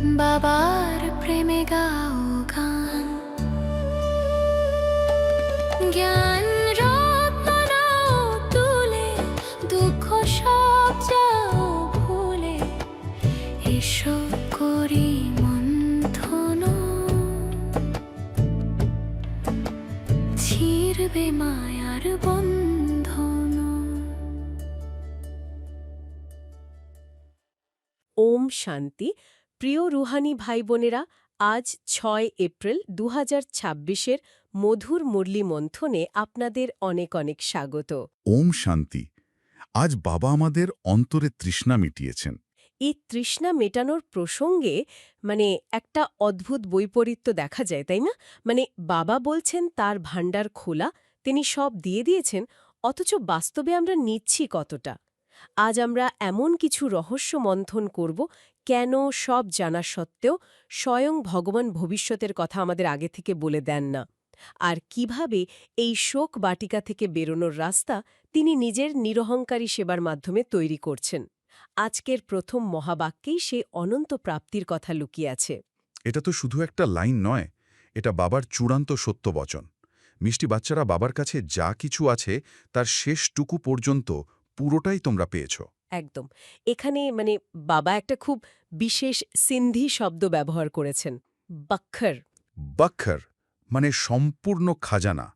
বাবার প্রেমে গাও গান, জ্ঞান রত্ন নাও তুলে, দুঃখ সব যাও ভুলে, এসো করি মন্থন, ছিড়বে মায়ার বন্ধন। ওম শান্তি। প্রিয় রুহানি ভাই বোনেরা, আজ ৬ এপ্রিল ২০২৬-এর মধুর মুরলী মন্থনে আপনাদের অনেক অনেক স্বাগত। ওম শান্তি। আজ বাবা আমাদের অন্তরে তৃষ্ণা মিটিয়েছেন। এই তৃষ্ণা মেটানোর প্রসঙ্গে একটা অদ্ভুত বৈপরীত্য দেখা যায়, তাই না? বাবা বলছেন তার ভাণ্ডার খোলা, তিনি সব দিয়ে দিয়েছেন, অথচ বাস্তবে আমরা নিচ্ছি কতটা? আজ আমরা এমন কিছু রহস্য মন্থন করব, কেন সব জানা সত্ত্বেও স্বয়ং ভগবান ভবিষ্যতের কথা আমাদের আগে থেকে বলে দেন না, আর কিভাবে এই শোক বাটিকা থেকে বেরোনোর রাস্তা তিনি নিজের নিরহংকারী সেবার মাধ্যমে তৈরি করছেন। আজকের প্রথম মহাবাক্যেই সেই অনন্ত প্রাপ্তির কথা লুকিয়ে আছে। এটা তো শুধু একটা লাইন নয়, এটা বাবার চূড়ান্ত সত্য বচন। মিষ্টি বাচ্চারা, বাবার কাছে যা কিছু আছে তার শেষটুকু পর্যন্ত পুরোটাই তোমরা পেয়েছ। একদম। এখানে বাবা একটা খুব বিশেষ সিন্ধি শব্দ ব্যবহার করেছেন, বক্ষর। বক্ষর মানে সম্পূর্ণ খাজানা,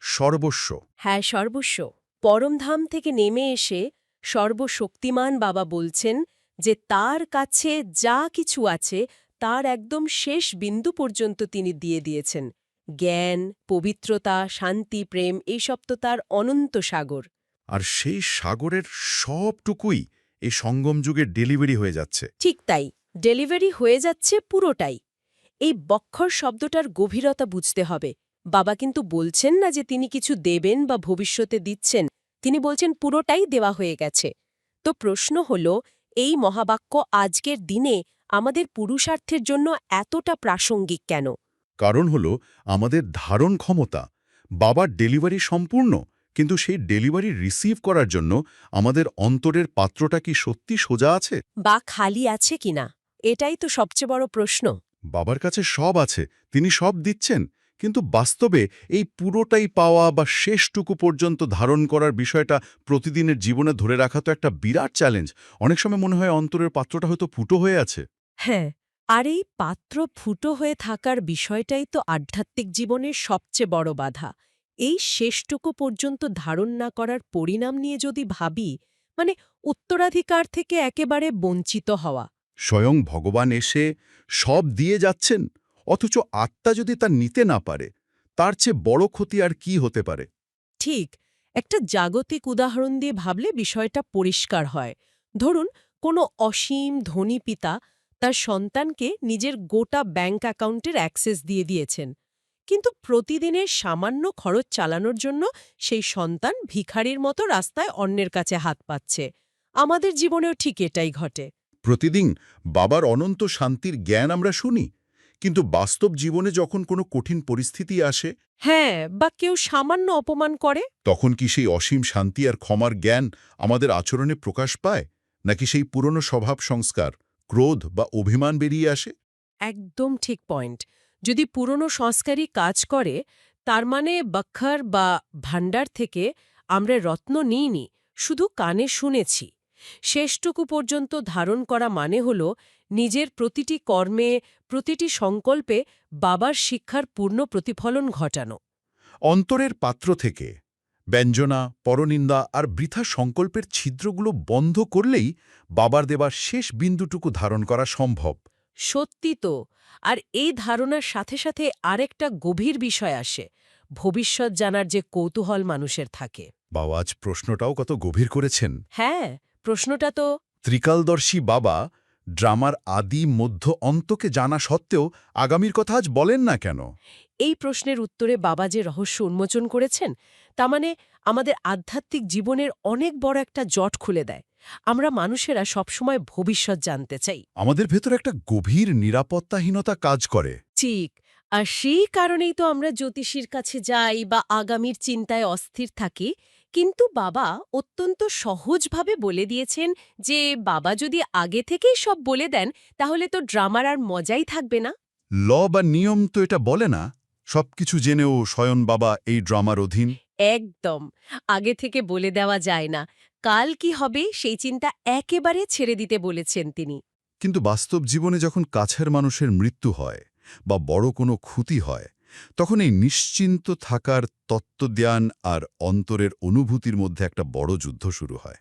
সর্বস্ব। হ্যাঁ, সর্বস্ব। পরমধাম থেকে নেমে এসে সর্বশক্তিমান বাবা বলছেন যে তার কাছে যা কিছু আছে তার একদম শেষ বিন্দু পর্যন্ত তিনি দিয়ে দিয়েছেন। জ্ঞান, পবিত্রতা, শান্তি, প্রেম, এইসব তো তার অনন্ত সাগর। আর সেই সাগরের সবটুকুই এই সঙ্গম যুগে ডেলিভারি হয়ে যাচ্ছে। ঠিক তাই, ডেলিভারি হয়ে যাচ্ছে পুরোটাই। এই বক্ষর শব্দটার গভীরতা বুঝতে হবে। বাবা কিন্তু বলছেন না যে তিনি কিছু দেবেন বা ভবিষ্যতে দিচ্ছেন, তিনি বলছেন পুরোটাই দেওয়া হয়ে গেছে। তো প্রশ্ন হল, এই মহাবাক্য আজকের দিনে আমাদের পুরুষার্থের জন্য এতটা প্রাসঙ্গিক কেন? কারণ হলো আমাদের ধারণ ক্ষমতা। বাবার ডেলিভারি সম্পূর্ণ, কিন্তু সেই ডেলিভারি রিসিভ করার জন্য আমাদের অন্তরের পাত্রটা কি সত্যি সোজা আছে, বা খালি আছে কিনা? এটাই তো সবচেয়ে বড় প্রশ্ন। বাবার কাছে সব আছে, তিনি সব দিচ্ছেন, কিন্তু বাস্তবে এই পুরোটাই পাওয়া বা শেষটুকু পর্যন্ত ধারণ করার বিষয়টা প্রতিদিনের জীবনে ধরে রাখা তো একটা বিরাট চ্যালেঞ্জ। অনেক সময় মনে হয় অন্তরের পাত্রটা হয়তো ফুটো হয়ে আছে। হ্যাঁ, আর এই পাত্র ফুটো হয়ে থাকার বিষয়টাই তো আধ্যাত্মিক জীবনের সবচেয়ে বড় বাধা। এই শেষটুকু পর্যন্ত ধারণ না করার পরিণাম নিয়ে যদি ভাবি, উত্তরাধিকার থেকে একেবারে বঞ্চিত হওয়া। স্বয়ং ভগবান এসে সব দিয়ে যাচ্ছেন, অথচ আত্মা যদি তা নিতে না পারে, তার চেয়ে বড় ক্ষতি আর কি হতে পারে? ঠিক, একটা জাগতিক উদাহরণ দিয়ে ভাবলে বিষয়টা পরিষ্কার হয়। ধরুন, কোনো অসীম ধনী পিতা তার সন্তানকে নিজের গোটা ব্যাংক অ্যাকাউন্টের অ্যাক্সেস দিয়ে দিয়েছেন, কিন্তু প্রতিদিনের সামান্য খরচ চালানোর জন্য সেই সন্তান ভিখারির মতো রাস্তায় অন্যের কাছে হাত পাচ্ছে। আমাদের জীবনেও ঠিক এটাই ঘটে। প্রতিদিন বাবার অনন্ত শান্তির জ্ঞান আমরা শুনি, কিন্তু বাস্তব জীবনে যখন কোনো কঠিন পরিস্থিতি আসে, হ্যাঁ, বা কেউ সামান্য অপমান করে, তখন কি সেই অসীম শান্তি আর ক্ষমার জ্ঞান আমাদের আচরণে প্রকাশ পায়, নাকি সেই পুরনো স্বভাব সংস্কার, ক্রোধ বা অভিমান বেরিয়ে আসে? একদম ঠিক পয়েন্ট। যদি পুরনো সংস্কারই কাজ করে, তার বক্ষর বা ভাণ্ডার থেকে আমরা রত্ন নিইনি, শুধু কানে শুনেছি। শেষটুকু পর্যন্ত ধারণ করা মানে হল নিজের প্রতিটি কর্মে, প্রতিটি সংকল্পে বাবার শিক্ষার পূর্ণ প্রতিফলন ঘটানো। অন্তরের পাত্র থেকে ব্যঞ্জনা, পরনিন্দা আর বৃথা সংকল্পের ছিদ্রগুলো বন্ধ করলেই বাবার দেবার শেষ বিন্দুটুকু ধারণ করা সম্ভব। সত্যি তো। আর এই ধারণার সাথে সাথে আরেকটা গভীর বিষয় আসে, ভবিষ্যৎ জানার যে কৌতূহল মানুষের থাকে। বাবা আজ প্রশ্নটাও কত গভীর করেছেন। হ্যাঁ, প্রশ্নটা তো ত্রিকালদর্শী বাবা ড্রামার আদি মধ্য অন্তকে জানা সত্ত্বেও আগামীর কথা আজ বলেন না কেন? এই প্রশ্নের উত্তরে বাবা যে রহস্য উন্মোচন করেছেন, তা আমাদের আধ্যাত্মিক জীবনের অনেক বড় একটা জট খুলে দেয়। আমরা মানুষেরা সবসময় ভবিষ্যৎ জানতে চাই। আমাদের ভেতর একটা গভীর নিরাপত্তাহীনতা কাজ করে। ঠিক, আর সেই কারণেই তো আমরা জ্যোতিষীর কাছে যাই বা আগামীর চিন্তায় অস্থির থাকি। কিন্তু বাবা অত্যন্ত সহজভাবে বলে দিয়েছেন যে বাবা যদি আগে থেকেই সব বলে দেন তাহলে তো ড্রামার আর মজাই থাকবে না। ল বা নিয়ম তো এটা বলে না সবকিছু জেনেও স্বয়ং বাবা এই ড্রামার অধীন। একদম আগে থেকে বলে দেওয়া যায় না, কাল কি হবে সেই চিন্তা একেবারে ছেড়ে দিতে বলেছেন তিনি। কিন্তু বাস্তব জীবনে যখন কাছের মানুষের মৃত্যু হয় বা বড় কোনো ক্ষতি হয়, তখন এই নিশ্চিন্ত থাকার তত্ত্বজ্ঞান আর অন্তরের অনুভূতির মধ্যে একটা বড় যুদ্ধ শুরু হয়।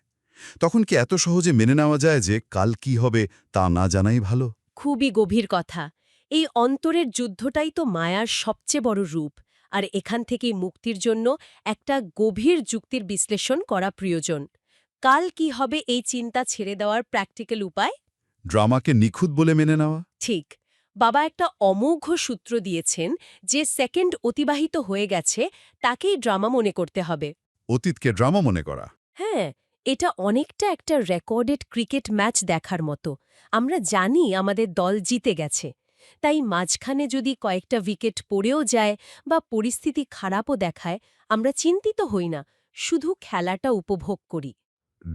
তখন কি এত সহজে মেনে নেওয়া যায় যে কাল কি হবে তা না জানাই ভালো? খুবই গভীর কথা। এই অন্তরের যুদ্ধটাই তো মায়ার সবচেয়ে বড় রূপ, আর এখান থেকেই মুক্তির জন্য একটা গভীর যুক্তির বিশ্লেষণ করা প্রয়োজন। কাল কি হবে এই চিন্তা ছেড়ে দেওয়ার প্র্যাকটিক্যাল উপায়? ড্রামাকে নিখুঁত বলে মেনে নেওয়া। ঠিক, বাবা একটা অমোঘ সূত্র দিয়েছেন যে সেকেন্ড অতিবাহিত হয়ে গেছে তাকেই ড্রামা মনে করতে হবে। অতীতকে ড্রামা মনে করা। হ্যাঁ, এটা অনেকটা একটা রেকর্ডেড ক্রিকেট ম্যাচ দেখার মতো। আমরা জানি আমাদের দল জিতে গেছে, তাই মাঝখানে যদি কয়েকটা উইকেট পড়েও যায় বা পরিস্থিতি খারাপও দেখায়, আমরা চিন্তিত হই না, শুধু খেলাটা উপভোগ করি।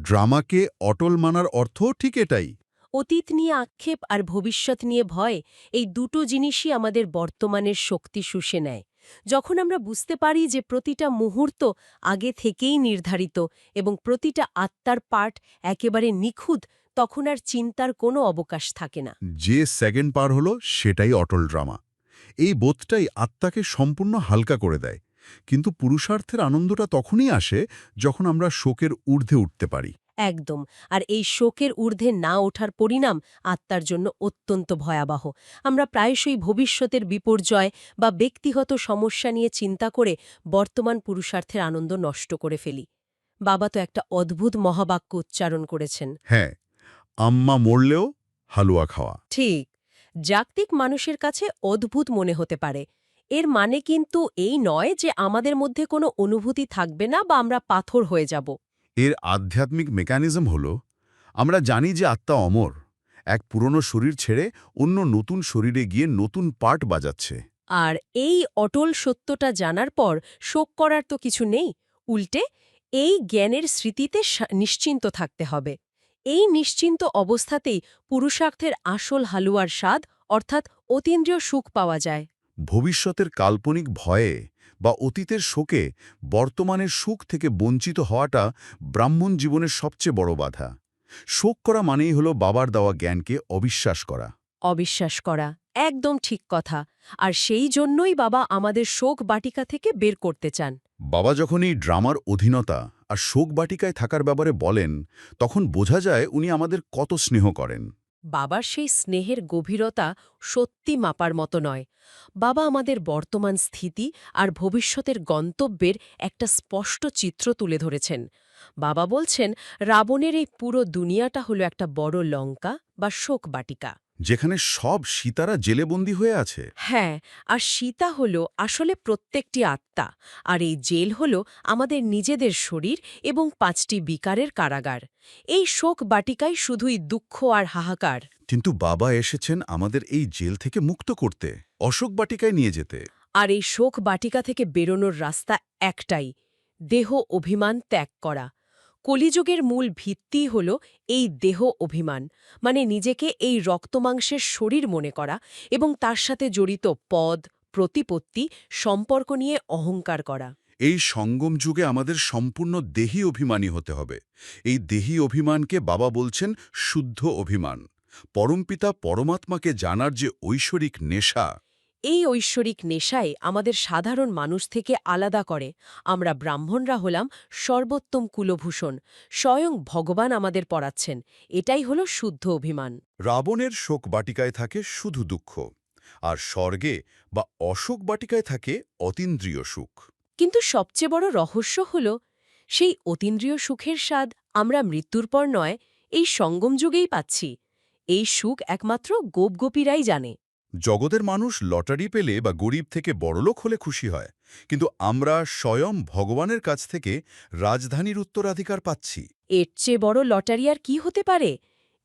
ড্রামাকে অটল মানার অর্থও ঠিক এটাই। অতীত নিয়ে আক্ষেপ আর ভবিষ্যৎ নিয়ে ভয়, এই দুটো জিনিসই আমাদের বর্তমানের শক্তি শুষে নেয়। যখন আমরা বুঝতে পারি যে প্রতিটা মুহূর্ত আগে থেকেই নির্ধারিত এবং প্রতিটা আত্মার পার্ট একেবারে নিখুঁত, তখন আর চিন্তার কোনো অবকাশ থাকে না। যে সেকেন্ড পার হলো সেটাই অটল ড্রামা। এই বোধটাই আত্মাকে সম্পূর্ণ হালকা করে দেয়। কিন্তু পুরুষার্থের আনন্দটা তখনই আসে যখন আমরা শোকের ঊর্ধ্বে উঠতে পারি। একদম। আর এই শোকের ঊর্ধ্বে না ওঠার পরিণাম আত্মার জন্য অত্যন্ত ভয়াবহ। আমরা প্রায়শই ভবিষ্যতের বিপর্যয় বা ব্যক্তিগত সমস্যা নিয়ে চিন্তা করে বর্তমান পুরুষার্থের আনন্দ নষ্ট করে ফেলি। বাবা তো একটা অদ্ভুত মহাবাক্য উচ্চারণ করেছেন। হ্যাঁ, আম্মা মরলেও হালুয়া খাওয়া। ঠিক, জাগতিক মানুষের কাছে অদ্ভুত মনে হতে পারে। এর মানে কিন্তু এই নয় যে আমাদের মধ্যে কোনো অনুভূতি থাকবে না বা আমরা পাথর হয়ে যাব। এর আধ্যাত্মিক মেকানিজম হল, আমরা জানি যে আত্মা অমর, এক পুরনো শরীর ছেড়ে অন্য নতুন শরীরে গিয়ে নতুন পার্ট বাজাচ্ছে। আর এই অটল সত্যটা জানার পর শোক করার তো কিছু নেই, উল্টে এই জ্ঞানের স্মৃতিতে নিশ্চিন্ত থাকতে হবে। এই নিশ্চিন্ত অবস্থাতেই পুরুষার্থের আসল হালুয়ার স্বাদ অর্থাৎ অতীন্দ্রিয় সুখ পাওয়া যায়। ভবিষ্যতের কাল্পনিক ভয়ে বা অতীতের শোকে বর্তমানের সুখ থেকে বঞ্চিত হওয়াটা ব্রাহ্মণ জীবনের সবচেয়ে বড় বাধা। শোক করা মানেই হলো বাবার দেওয়া জ্ঞানকে অবিশ্বাস করা। অবিশ্বাস করা, একদম ঠিক কথা। আর সেই জন্যই বাবা আমাদের শোক বাটিকা থেকে বের করতে চান। বাবা যখন এই ড্রামার অধীনতা আর শোক বাটিকায় থাকার ব্যাপারে বলেন, তখন বোঝা যায় উনি আমাদের কত স্নেহ করেন। বাবার সেই স্নেহের গভীরতা সত্যি মাপার মতো নয়। বাবা আমাদের বর্তমান স্থিতি আর ভবিষ্যতের গন্তব্যের একটা স্পষ্ট চিত্র তুলে ধরেছেন। বাবা বলছেন রাবণের এই পুরো দুনিয়াটা হলো একটা বড় লঙ্কা বা শোক বাটিকা, যেখানে সব সীতারা জেলেবন্দী হয়ে আছে। হ্যাঁ, আর সীতা হল আসলে প্রত্যেকটি আত্মা, আর এই জেল হল আমাদের নিজেদের শরীর এবং 5টি বিকারের কারাগার। এই শোক বাটিকাই শুধুই দুঃখ আর হাহাকার। কিন্তু বাবা এসেছেন আমাদের এই জেল থেকে মুক্ত করতে, অশোক বাটিকায় নিয়ে যেতে। আর এই শোক বাটিকা থেকে বেরোনোর রাস্তা একটাই, দেহ অভিমান ত্যাগ করা। কলিযুগের মূল ভিত্তিই হল এই দেহ অভিমান, মানে নিজেকে এই রক্তমাংসের শরীর মনে করা এবং তার সাথে জড়িত পদ, প্রতিপত্তি, সম্পর্ক নিয়ে অহংকার করা। এই সঙ্গম যুগে আমাদের সম্পূর্ণ দেহী অভিমানী হতে হবে। এই দেহী অভিমানকে বাবা বলছেন শুদ্ধ অভিমান। পরমপিতা পরমাত্মাকে জানার যে ঐশ্বরিক নেশা, এই ঐশ্বরিক নেশাই আমাদের সাধারণ মানুষ থেকে আলাদা করে। আমরা ব্রাহ্মণরা হলাম সর্বোত্তম কুলভূষণ, স্বয়ং ভগবান আমাদের পড়াচ্ছেন। এটাই হলো শুদ্ধ অভিমান। রাবণের শোক বাটিকায় থাকে শুধু দুঃখ, আর স্বর্গে বা অশোক বাটিকায় থাকে অতীন্দ্রিয় সুখ। কিন্তু সবচেয়ে বড় রহস্য হল সেই অতীন্দ্রিয় সুখের স্বাদ আমরা মৃত্যুর পর নয়, এই সঙ্গম যুগেই পাচ্ছি। এই সুখ একমাত্র গোপগোপীরাই জানে। জগতের মানুষ লটারি পেলে বা গরিব থেকে বড়লোক হলে খুশি হয়, কিন্তু আমরা স্বয়ং ভগবানের কাছ থেকে রাজধানীর উত্তরাধিকার পাচ্ছি। এর চেয়ে বড় লটারি আর কি হতে পারে?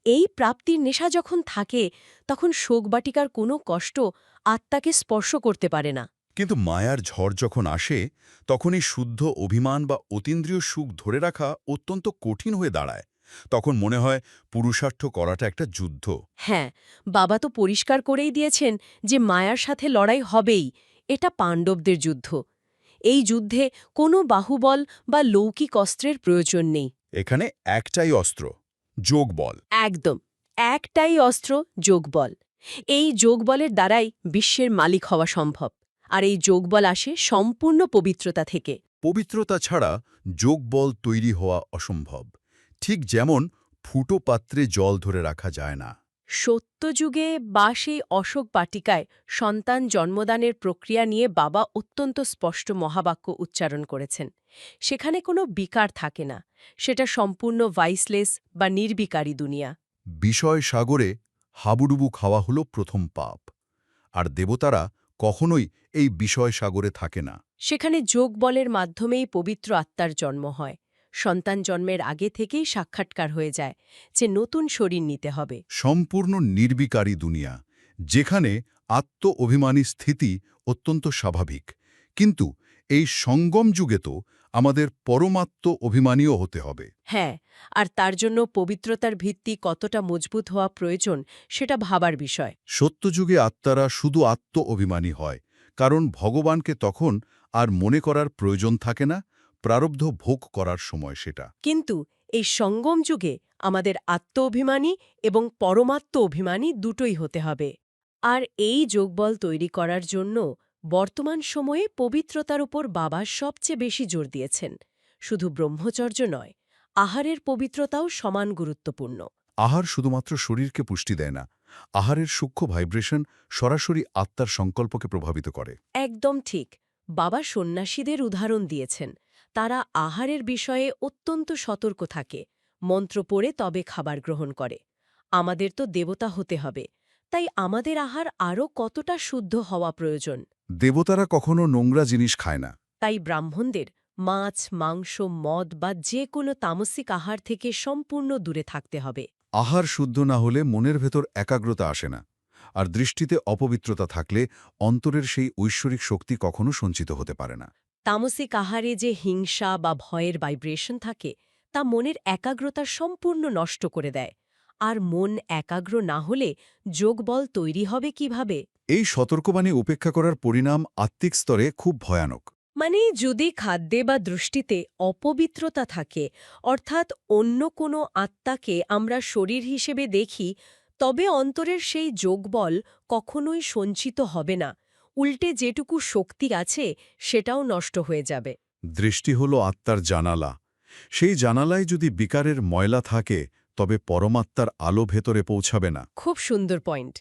এই প্রাপ্তির নেশা যখন থাকে তখন শোকবাটিকার কোনো কষ্ট আত্মাকে স্পর্শ করতে পারে না। কিন্তু মায়ার ঝড় যখন আসে তখন এই শুদ্ধ অভিমান বা অতীন্দ্রিয় সুখ ধরে রাখা অত্যন্ত কঠিন হয়ে দাঁড়ায়। তখন মনে হয় পুরুষার্থ করাটা একটা যুদ্ধ। হ্যাঁ, বাবা তো পরিষ্কার করেই দিয়েছেন যে মায়ার সাথে লড়াই হবেই। এটা পাণ্ডবদের যুদ্ধ। এই যুদ্ধে কোনো বাহুবল বা লৌকিক অস্ত্রের প্রয়োজন নেই। এখানে একটাই অস্ত্র, যোগবল। একদম, একটাই অস্ত্র, যোগবল। এই যোগবলের দ্বারাই বিশ্বের মালিক হওয়া সম্ভব। আর এই যোগবল আসে সম্পূর্ণ পবিত্রতা থেকে। পবিত্রতা ছাড়া যোগবল তৈরি হওয়া অসম্ভব। ঠিক যেমন ফুটো পাত্রে জল ধরে রাখা যায় না। সত্যযুগে বা সেই অশোক বাটিকায় সন্তান জন্মদানের প্রক্রিয়া নিয়ে বাবা অত্যন্ত স্পষ্ট মহাবাক্য উচ্চারণ করেছেন। সেখানে কোনো বিকার থাকে না, সেটা সম্পূর্ণ ভাইসলেস বা নির্বিকারী দুনিয়া। বিষয় সাগরে হাবুডুবু খাওয়া হলো প্রথম পাপ। আর দেবতারা কখনোই এই বিষয় সাগরে থাকে না। সেখানে যোগবলের মাধ্যমেই পবিত্র আত্মার জন্ম হয়। সন্তান জন্মের আগে থেকেই সাক্ষাৎকার হয়ে যায় যে নতুন শরীর নিতে হবে। সম্পূর্ণ নির্বিকারী দুনিয়া, যেখানে আত্ম-অভিমানী স্থিতি অত্যন্ত স্বাভাবিক। কিন্তু এই সঙ্গম যুগে তো আমাদের পরমাত্ম অভিমানীও হতে হবে। হ্যাঁ, আর তার জন্য পবিত্রতার ভিত্তি কতটা মজবুত হওয়া প্রয়োজন সেটা ভাবার বিষয়। সত্যযুগে আত্মারা শুধু আত্ম-অভিমানী হয়, কারণ ভগবানকে তখন আর মনে করার প্রয়োজন থাকে না, প্রারব্ধ ভোগ করার সময় সেটা। কিন্তু এই সঙ্গম যুগে আমাদের আত্ম-অভিমানী এবং পরমাত্ম অভিমানী দুটোই হতে হবে। আর এই যোগবল তৈরি করার জন্য বর্তমান সময়ে পবিত্রতার উপর বাবা সবচেয়ে বেশি জোর দিয়েছেন। শুধু ব্রহ্মচর্য নয়, আহারের পবিত্রতাও সমান গুরুত্বপূর্ণ। আহার শুধুমাত্র শরীরকে পুষ্টি দেয় না, আহারের সূক্ষ্ম ভাইব্রেশন সরাসরি আত্মার সংকল্পকে প্রভাবিত করে। একদম ঠিক। বাবা সন্ন্যাসীদের উদাহরণ দিয়েছেন। তারা আহারের বিষয়ে অত্যন্ত সতর্ক থাকে, মন্ত্র পড়ে তবে খাবার গ্রহণ করে। আমাদের তো দেবতা হতে হবে, তাই আমাদের আহার আরও কতটা শুদ্ধ হওয়া প্রয়োজন। দেবতারা কখনো নোংরা জিনিস খায় না। তাই ব্রাহ্মণদের মাছ, মাংস, মদ বা যে কোনো তামসিক আহার থেকে সম্পূর্ণ দূরে থাকতে হবে। আহার শুদ্ধ না হলে মনের ভেতর একাগ্রতা আসে না, আর দৃষ্টিতে অপবিত্রতা থাকলে অন্তরের সেই ঐশ্বরিক শক্তি কখনো সঞ্চিত হতে পারে না। তামসিক আহারে যে হিংসা বা ভয়ের ভাইব্রেশন থাকে তা মনের একাগ্রতা সম্পূর্ণ নষ্ট করে দেয়। আর মন একাগ্র না হলে যোগবল তৈরি হবে কিভাবে? এই সতর্কবাণী উপেক্ষা করার পরিণাম আত্মিক স্তরে খুব ভয়ানক। মানে যদি খাদ্যে বা দৃষ্টিতে অপবিত্রতা থাকে, অর্থাৎ অন্য কোনো আত্মাকে আমরা শরীর হিসেবে দেখি, তবে অন্তরের সেই যোগবল কখনোই সঞ্চিত হবে না। উল্টে যেটুকু শক্তি আছে সেটাও নষ্ট হয়ে যাবে। দৃষ্টি হল আত্মার জানালা। সেই জানালায় যদি বিকারের ময়লা থাকে তবে পরমাত্মার আলো ভেতরে পৌঁছাবে না। খুব সুন্দর পয়েন্ট।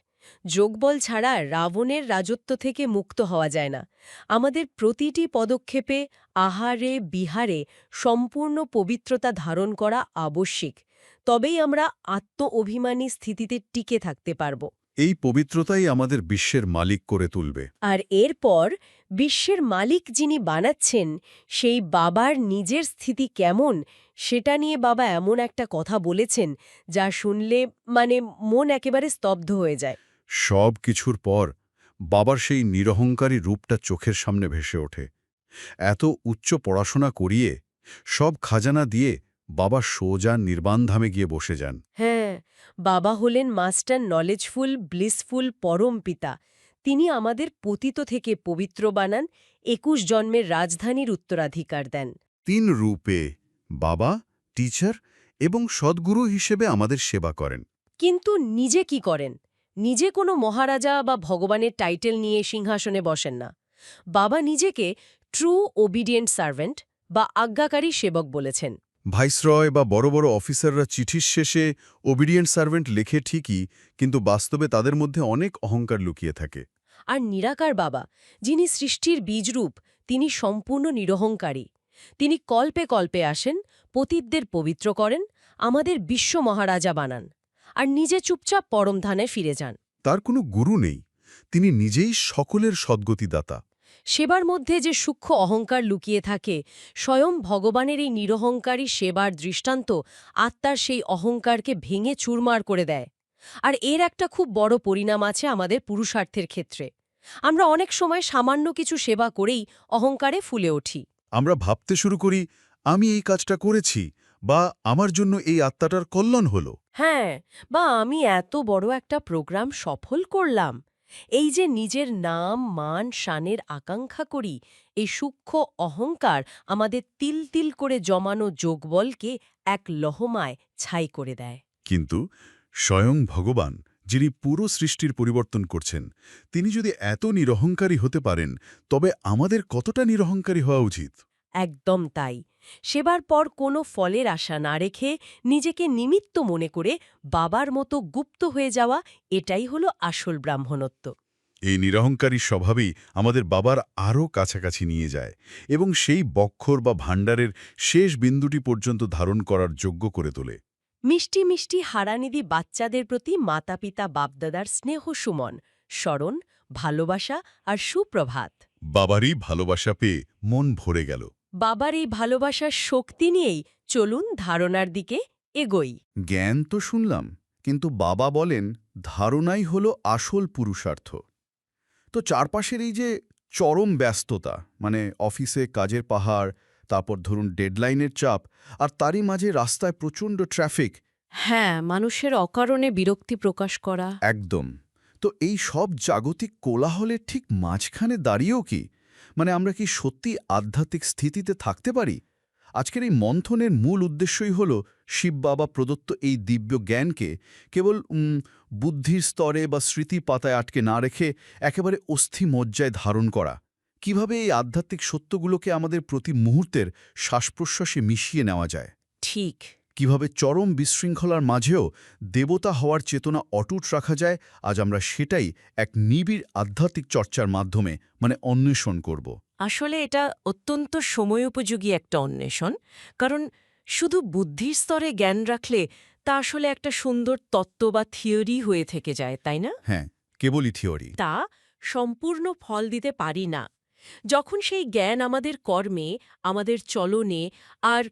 যোগবল ছাড়া রাবণের রাজত্ব থেকে মুক্ত হওয়া যায় না। আমাদের প্রতিটি পদক্ষেপে, আহারে, বিহারে সম্পূর্ণ পবিত্রতা ধারণ করা আবশ্যিক। তবেই আমরা আত্ম-অভিমানী স্থিতিতে টিকে থাকতে পারব। এই পবিত্রতাই আমাদের বিশ্বের মালিক করে তুলবে। আর এরপর বিশ্বের মালিক যিনি বানাচ্ছেন, সেই বাবার নিজের স্থিতি কেমন সেটা নিয়ে বাবা এমন একটা কথা বলেছেন যা শুনলে মন একেবারে স্তব্ধ হয়ে যায়। সব কিছুর পর বাবার সেই নিরহংকারী রূপটা চোখের সামনে ভেসে ওঠে। এত উচ্চ পড়াশোনা করিয়ে, সব খাজানা দিয়ে বাবা সোজা নির্বাণধামে গিয়ে বসে যান। হ্যাঁ, বাবা হলেন মাস্টার নলেজফুল, ব্লিসফুল পরম পিতা। তিনি আমাদের পতিত থেকে পবিত্র বানান, ২১ জন্মের রাজধানীর উত্তরাধিকার দেন। ৩ রূপে বাবা, টিচার এবং সদ্গুরু হিসেবে আমাদের সেবা করেন। কিন্তু নিজে কি করেন? নিজে কোনো মহারাজা বা ভগবানের টাইটেল নিয়ে সিংহাসনে বসেন না। বাবা নিজেকে ট্রু ওবিডিয়েন্ট সার্ভেন্ট বা আজ্ঞাকারী সেবক বলেছেন। ভাইসরয় বা বড় বড় অফিসাররা চিঠির শেষে ওবিডিয়েন্ট সার্ভেন্ট লেখে ঠিকই, কিন্তু বাস্তবে তাদের মধ্যে অনেক অহংকার লুকিয়ে থাকে। আর নিরাকার বাবা, যিনি সৃষ্টির বীজরূপ, তিনি সম্পূর্ণ নিরহংকারী। তিনি কল্পে কল্পে আসেন, পতিতদের পবিত্র করেন, আমাদের বিশ্ব মহারাজা বানান, আর নিজে চুপচাপ পরমধানে ফিরে যান। তার কোনো গুরু নেই, তিনি নিজেই সকলের সদ্গতিদাতা। সেবার মধ্যে যে সূক্ষ্ম অহংকার লুকিয়ে থাকে, স্বয়ং ভগবানের এই নিরহংকারী সেবার দৃষ্টান্ত আত্মার সেই অহংকারকে ভেঙে চুরমার করে দেয়। আর এর একটা খুব বড় পরিণাম আছে আমাদের পুরুষার্থের ক্ষেত্রে। আমরা অনেক সময় সামান্য কিছু সেবা করেই অহংকারে ফুলে উঠি। আমরা ভাবতে শুরু করি, আমি এই কাজটা করেছি, বা আমার জন্য এই আত্মাটার কল্যাণ হলো। হ্যাঁ, বা আমি এত বড় একটা প্রোগ্রাম সফল করলাম। এই যে নিজের নাম মান শানের আকাঙ্ক্ষা করি, এই সূক্ষ্ম অহংকার আমাদের তিল তিল করে জমানো যোগবলকে এক লহমায় ছাই করে দেয়। কিন্তু স্বয়ং ভগবান, যিনি পুরো সৃষ্টির পরিবর্তন করছেন, তিনি যদি এত নিরহংকারী হতে পারেন, তবে আমাদের কতটা নিরহংকারী হওয়া উচিত? একদম তাই। সেবার পর কোনো ফলের আশা না রেখে নিজেকে নিমিত্ত মনে করে বাবার মতো গুপ্ত হয়ে যাওয়া, এটাই হলো আসল ব্রাহ্মণত্ব। এই নিরহংকারী স্বভাবেই আমাদের বাবার আরও কাছাকাছি নিয়ে যায় এবং সেই বক্ষর বা ভাণ্ডারের শেষ বিন্দুটি পর্যন্ত ধারণ করার যোগ্য করে তোলে। মিষ্টি মিষ্টি হারানিধি বাচ্চাদের প্রতি মাতা পিতা বাপদাদার স্নেহ সুমন, স্মরণ, ভালোবাসা আর সুপ্রভাত। বাবারই ভালোবাসা পেয়ে মন ভরে গেল। বাবার এই ভালোবাসার শক্তি নিয়েই চলুন ধারণার দিকে এগোই। জ্ঞান তো শুনলাম, কিন্তু বাবা বলেন ধারণাই হলো আসল পুরুষার্থ। তো চারপাশের এই যে চরম ব্যস্ততা, মানে অফিসে কাজের পাহাড়, তারপর ধরুন ডেডলাইনের চাপ, আর তারই মাঝে রাস্তায় প্রচণ্ড ট্রাফিক। হ্যাঁ, মানুষের অকারণে বিরক্তি প্রকাশ করা। একদম। তো এই সব জাগতিক কোলাহলের ঠিক মাঝখানে দাঁড়িয়েও কি, মানে আমরা কি সত্যি আধ্যাত্মিক স্থিতিতে থাকতে পারি? আজকের এই মন্থনের মূল উদ্দেশ্যই হল শিব বাবা প্রদত্ত এই দিব্য জ্ঞানকে কেবল বুদ্ধির স্তরে বা স্মৃতি পাতায় আটকে না রেখে একেবারে অস্থি মজ্জায় ধারণ করা। কিভাবে এই আধ্যাত্মিক সত্যগুলোকে আমাদের প্রতি মুহূর্তের শ্বাসপ্রশ্বাসে মিশিয়ে নেওয়া যায়, ঠিক। কিভাবে চরম বিশৃঙ্খলার মাঝেও দেবতা হওয়ার চেতনা অটুট রাখা যায়, আজ আমরা সেটাই এক নিবিড় আধ্যাত্মিক চর্চার মাধ্যমে অন্বেষণ করব। আসলে এটা অত্যন্ত সময়োপযোগী একটা অন্বেষণ, কারণ শুধু বুদ্ধির স্তরে জ্ঞান রাখলে তা আসলে একটা সুন্দর তত্ত্ব বা থিওরি হয়ে থেকে যায়, তাই না? হ্যাঁ, কেবলই থিওরি। তা সম্পূর্ণ ফল দিতে পারি না। যখন সেই জ্ঞান আমাদের কর্মে, আমাদের চলনে আর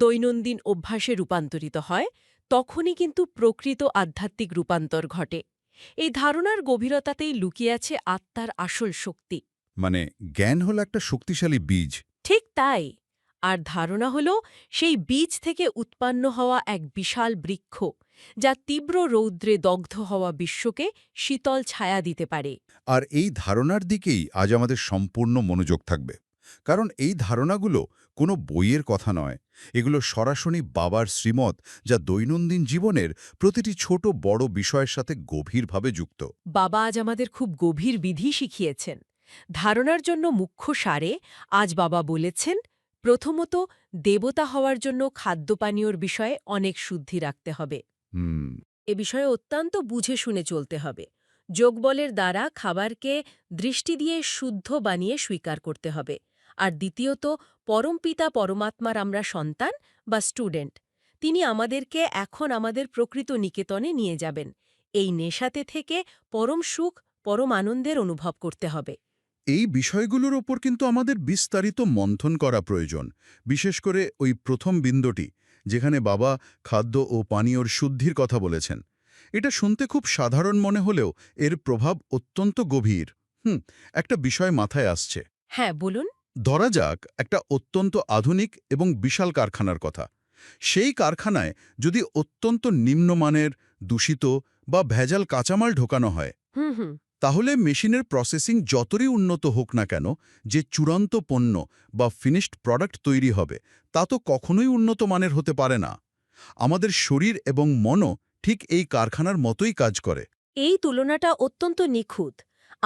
দৈনন্দিন অভ্যাসে রূপান্তরিত হয়, তখনই কিন্তু প্রকৃত আধ্যাত্মিক রূপান্তর ঘটে। এই ধারণার গভীরতাতেই লুকিয়ে আছে আত্মার আসল শক্তি। জ্ঞান হল একটা শক্তিশালী বীজ। ঠিক তাই। আর ধারণা হল সেই বীজ থেকে উৎপন্ন হওয়া এক বিশাল বৃক্ষ, যা তীব্র রৌদ্রে দগ্ধ হওয়া বিশ্বকে শীতল ছায়া দিতে পারে। আর এই ধারণার দিকেই আজ আমাদের সম্পূর্ণ মনোযোগ থাকবে, কারণ এই ধারণাগুলো কোনো বইয়ের কথা নয়। এগুলো সরাসরি বাবার শ্রীমত, যা দৈনন্দিন জীবনের প্রতিটি ছোট বড় বিষয়ের সাথে গভীরভাবে যুক্ত। বাবা আজ আমাদের খুব গভীর বিধি শিখিয়েছেন। ধারণার জন্য মুখ্য সারে আজ বাবা বলেছেন, প্রথমত, দেবতা হওয়ার জন্য খাদ্যপানীয়র বিষয়ে অনেক শুদ্ধি রাখতে হবে। এ বিষয়ে অত্যন্ত বুঝে শুনে চলতে হবে। যোগবলের দ্বারা খাবারকে দৃষ্টি দিয়ে শুদ্ধ বানিয়ে স্বীকার করতে হবে। আর দ্বিতীয়ত, পরমপিতা পরমাত্মার আমরা সন্তান বা স্টুডেন্ট। তিনি আমাদেরকে এখন আমাদের প্রকৃত নিকেতনে নিয়ে যাবেন। এই নেশাতে থেকে পরম সুখ, পরম আনন্দের অনুভব করতে হবে। এই বিষয়গুলোর ওপর কিন্তু আমাদের বিস্তারিত মন্থন করা প্রয়োজন, বিশেষ করে ওই প্রথম বিন্দুটি, যেখানে বাবা খাদ্য ও পানীয়র শুদ্ধির কথা বলেছেন। এটা শুনতে খুব সাধারণ মনে হলেও এর প্রভাব অত্যন্ত গভীর। একটা বিষয় মাথায় আসছে। হ্যাঁ, বলুন। ধরা যাক একটা অত্যন্ত আধুনিক এবং বিশাল কারখানার কথা। সেই কারখানায় যদি অত্যন্ত নিম্নমানের, দূষিত বা ভেজাল কাঁচামাল ঢোকানো হয়, হুম। তাহলে মেশিনের প্রসেসিং যতই উন্নত হোক না কেন, যে চূড়ান্ত পণ্য বা ফিনিশড প্রোডাক্ট তৈরি হবে, তা তো কখনোই উন্নত মানের হতে পারে না। আমাদের শরীর এবং মনও ঠিক এই কারখানার মতোই কাজ করে। এই তুলনাটা অত্যন্ত নিখুঁত।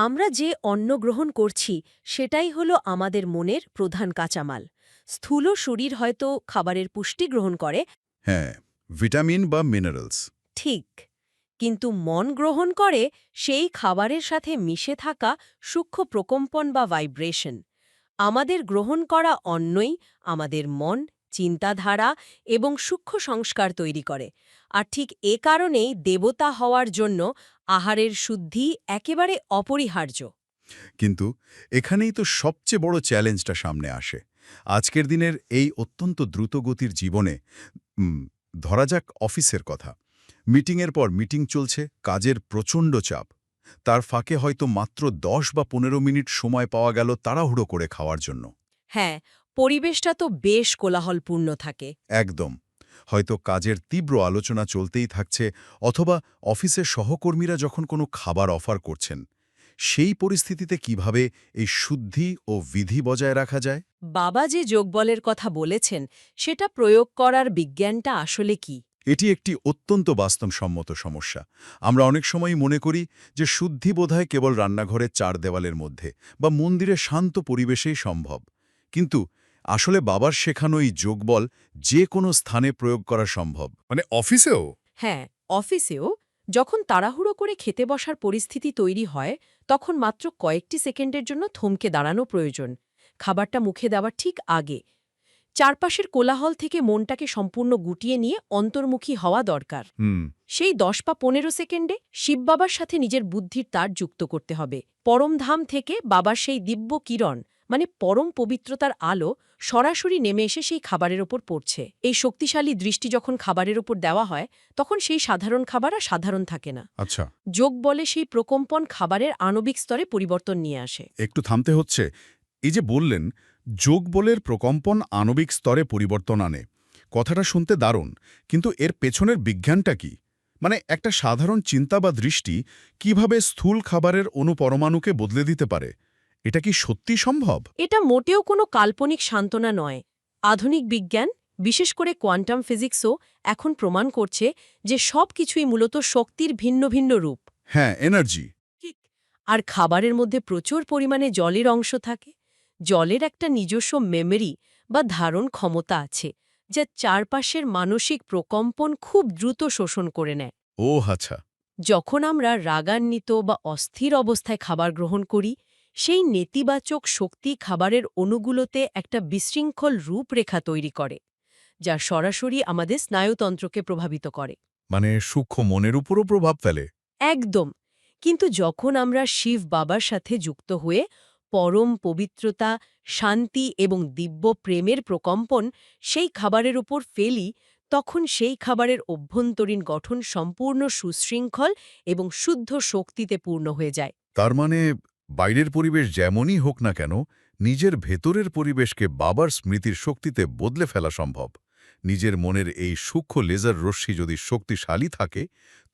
আমরা যে অন্ন গ্রহণ করছি সেটাই হলো আমাদের মনের প্রধান কাঁচামাল। স্থূল শরীর হয়তো খাবারের পুষ্টি গ্রহণ করে, হ্যাঁ, ভিটামিন বা মিনারেলস। ঠিক, কিন্তু মন গ্রহণ করে সেই খাবারের সাথে মিশে থাকা সূক্ষ্ম প্রকম্পন বা ভাইব্রেশন। আমাদের গ্রহণ করা অন্নই আমাদের মন, চিন্তাধারা এবং সূক্ষ্ম সংস্কার তৈরি করে। আর ঠিক এ কারণেই দেবতা হওয়ার জন্য আহারের শুদ্ধি একেবারে অপরিহার্য। কিন্তু এখানেই তো সবচেয়ে বড় চ্যালেঞ্জটা সামনে আসে। আজকের দিনের এই অত্যন্ত দ্রুতগতির জীবনে, ধরা যাক অফিসের কথা, মিটিংয়ের পর মিটিং চলছে, কাজের প্রচণ্ড চাপ, তার ফাঁকে হয়তো মাত্র 10 বা 15 মিনিট সময় পাওয়া গেল তাড়াহুড়ো করে খাওয়ার জন্য। হ্যাঁ, পরিবেশটা তো বেশ কোলাহলপূর্ণ থাকে। একদম। হয়তো কাজের তীব্র আলোচনা চলতেই থাকছে, অথবা অফিসের সহকর্মীরা যখন কোনো খাবার অফার করছেন, সেই পরিস্থিতিতে কিভাবে এই শুদ্ধি ও বিধি বজায় রাখা যায়? বাবা যে যোগবলের কথা বলেছেন সেটা প্রয়োগ করার বিজ্ঞানটা আসলে কি? এটি একটি অত্যন্ত বাস্তবসম্মত সমস্যা। আমরা অনেক সময়ই মনে করি যে শুদ্ধি বোধহয় কেবল রান্নাঘরের 4 দেওয়ালের মধ্যে বা মন্দিরে শান্ত পরিবেশেই সম্ভব। কিন্তু আসলে বাবার শেখানো এই যোগবল যে কোনো স্থানে প্রয়োগ করা সম্ভব। মানে অফিসেও? হ্যাঁ, অফিসেও যখন তাড়াহুড়ো করে খেতে বসার পরিস্থিতি তৈরি হয় তখন মাত্র কয়েকটি সেকেন্ডের জন্য থমকে দাঁড়ানো প্রয়োজন। খাবারটা মুখে দেওয়ার ঠিক আগে চারপাশের কোলাহল থেকে মনটাকে সম্পূর্ণ গুটিয়ে নিয়ে অন্তর্মুখী হওয়া দরকার। সেই 10 বা 15 সেকেন্ডে শিব বাবার সাথে নিজের বুদ্ধির তার যুক্ত করতে হবে। পরমধাম থেকে বাবার সেই দিব্য কিরণ মানে পরম পবিত্রতার আলো সরাসরি নেমে এসে সেই খাবারের ওপর পড়ছে। এই শক্তিশালী দৃষ্টি যখন খাবারের ওপর দেওয়া হয় তখন সেই সাধারণ খাবার আর সাধারণ থাকে না। আচ্ছা, যোগ বলে সেই প্রকম্পন খাবারের আণবিক স্তরে পরিবর্তন নিয়ে আসে। একটু থামতে হচ্ছে। এই যে বললেন, যোগবলের প্রকম্পন আণবিক স্তরে পরিবর্তন আনে, কথাটা শুনতে দারুণ, কিন্তু এর পেছনের বিজ্ঞানটা কি? মানে একটা সাধারণ চিন্তা বা দৃষ্টি কিভাবে স্থূল খাবারের অণুপরমাণুকে বদলে দিতে পারে? এটা কি সত্যি সম্ভব? এটা মোটেও কোনো কাল্পনিক সান্ত্বনা নয়। আধুনিক বিজ্ঞান, বিশেষ করে কোয়ান্টাম ফিজিক্সও এখন প্রমাণ করছে যে সব কিছুই মূলত শক্তির ভিন্ন ভিন্ন রূপ। হ্যাঁ, এনার্জি। আর খাবারের মধ্যে প্রচুর পরিমাণে জলের অংশ থাকে। জলের একটা নিজস্ব মেমরি বা ধারণ ক্ষমতা আছে যা চারপাশের মানসিক প্রকম্পন খুব দ্রুত শোষণ করে নেয়। ও আচ্ছা। যখন আমরা রাগান্বিত বা অস্থির অবস্থায় খাবার গ্রহণ করি, সেই নেতিবাচক শক্তি খাবারের অণুগুলোতে একটা বিশৃঙ্খল রূপরেখা তৈরি করে, যা সরাসরি আমাদের স্নায়ুতন্ত্রকে প্রভাবিত করে। মানে সূক্ষ্ম মনের উপরও প্রভাব ফেলে? একদম। কিন্তু যখন আমরা শিব বাবার সাথে যুক্ত হয়ে পরম পবিত্রতা, শান্তি এবং দিব্য প্রেমের প্রকম্পন সেই খাবারের উপর ফেলি, তখন সেই খাবারের অভ্যন্তরীণ গঠন সম্পূর্ণ সুশৃঙ্খল এবং শুদ্ধ শক্তিতে পূর্ণ হয়ে যায়। তার মানে বাইরের পরিবেশ যেমনই হোক না কেন, নিজের ভেতরের পরিবেশকে বাবার স্মৃতির শক্তিতে বদলে ফেলা সম্ভব। নিজের মনের এই সূক্ষ্ম লেজার রশ্মি যদি শক্তিশালী থাকে,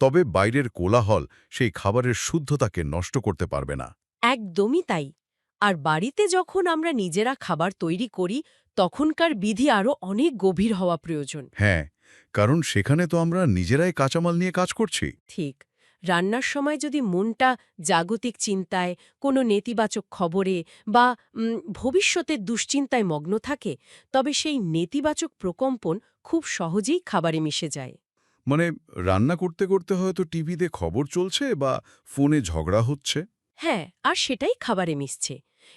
তবে বাইরের কোলাহল সেই খাবারের শুদ্ধতাকে নষ্ট করতে পারবে না। একদমই তাই। আর বাড়িতে যখন আমরা নিজেরা খাবার তৈরি করি তখনকার বিধি আরও অনেক গভীর হওয়া প্রয়োজন। হ্যাঁ, কারণ সেখানে তো আমরা নিজেরাই কাঁচামাল নিয়ে কাজ করছি। ঠিক। রান্নার সময় যদি মনটা জাগতিক চিন্তায়, কোনো নেতিবাচক খবরে বা ভবিষ্যতের দুশ্চিন্তায় মগ্ন থাকে, তবে সেই নেতিবাচক প্রকম্পন খুব সহজেই খাবারে মিশে যায়। মানে রান্না করতে করতে হয়তো টিভিতে খবর চলছে বা ফোনে ঝগড়া হচ্ছে। হ্যাঁ, আর সেটাই খাবারে মিশছে।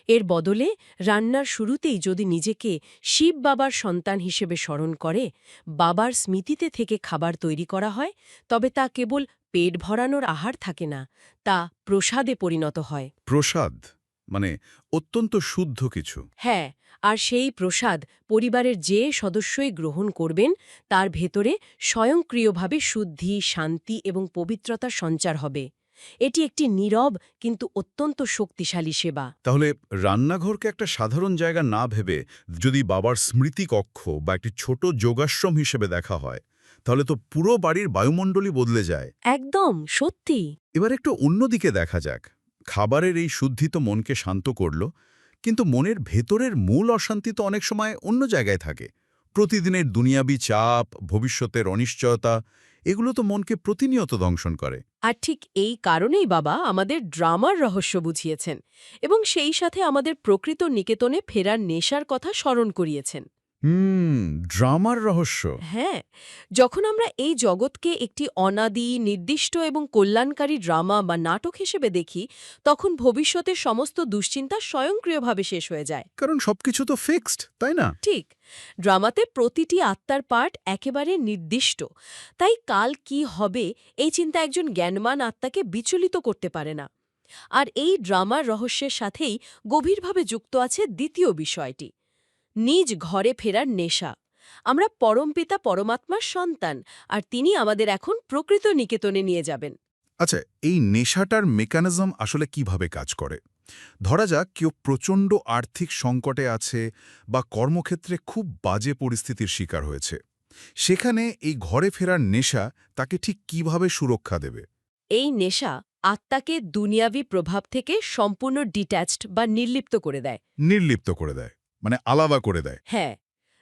এর বদলে রান্নার শুরুতেই যদি নিজেকে শিব বাবার সন্তান হিসেবে স্মরণ করে বাবার স্মৃতিতে থেকে খাবার তৈরি করা হয়, তবে তা কেবল পেট ভরানোর আহার থাকে না, তা প্রসাদে পরিণত হয়। প্রসাদ মানে অত্যন্ত শুদ্ধ কিছু। হ্যাঁ, আর সেই প্রসাদ পরিবারের যে সদস্যই গ্রহণ করবেন তার ভেতরে স্বয়ংক্রিয়ভাবে শুদ্ধি, শান্তি এবং পবিত্রতার সঞ্চার হবে। এটি একটি নীরব কিন্তু অত্যন্ত শক্তিশালী সেবা। তাহলে রান্নাঘরকে একটা সাধারণ জায়গা না ভেবে যদি বাবার স্মৃতি কক্ষ বা একটি ছোট যোগাশ্রম হিসেবে দেখা হয়, তাহলে তো পুরো বাড়ির বায়ুমণ্ডলই বদলে যায়। একদম সত্যি। এবার একটু অন্যদিকে দেখা যাক। খাবারের এই শুদ্ধি তো মনকে শান্ত করল, কিন্তু মনের ভেতরের মূল অশান্তি তো অনেক সময় অন্য জায়গায় থাকে। প্রতিদিনের দুনিয়াবি চাপ, ভবিষ্যতের অনিশ্চয়তা, এগুলো তো মনকে প্রতিনিয়ত দংশন করে। আর ঠিক এই কারণেই বাবা আমাদের ড্রামার রহস্য বুঝিয়েছেন এবং সেই সাথে আমাদের প্রকৃত নিকেতনে ফেরার নেশার কথা স্মরণ করিয়েছেন। ড্রামার রহস্য। হ্যাঁ, যখন আমরা এই জগৎকে একটি অনাদি, নির্দিষ্ট এবং কল্যাণকারী ড্রামা বা নাটক হিসেবে দেখি, তখন ভবিষ্যতের সমস্ত দুশ্চিন্তা স্বয়ংক্রিয়ভাবে শেষ হয়ে যায়। কারণ সবকিছু তো ফিক্সড, তাই না? ঠিক। ড্রামাতে প্রতিটি আত্মার পার্ট একেবারে নির্দিষ্ট। তাই কাল কি হবে এই চিন্তা একজন জ্ঞানমান আত্মাকে বিচলিত করতে পারে না। আর এই ড্রামার রহস্যের সাথেই গভীরভাবে যুক্ত আছে দ্বিতীয় বিষয়টি, নিজ ঘরে ফেরার নেশা। আমরা পরমপিতা পরমাত্মার সন্তান, আর তিনি আমাদের এখন প্রকৃত নিকেতনে নিয়ে যাবেন। আচ্ছা, এই নেশাটার মেকানিজম আসলে কিভাবে কাজ করে? ধরা যাক কেউ প্রচণ্ড আর্থিক সংকটে আছে বা কর্মক্ষেত্রে খুব বাজে পরিস্থিতির শিকার হয়েছে। সেখানে এই ঘরে ফেরার নেশা তাকে ঠিক কিভাবে সুরক্ষা দেবে? এই নেশা আত্মাকে দুনিয়াবি প্রভাব থেকে সম্পূর্ণ ডিট্যাচড বা নির্লিপ্ত করে দেয়। নির্লিপ্ত করে দেয়, মানে আলাদা করে দেয়। হ্যাঁ,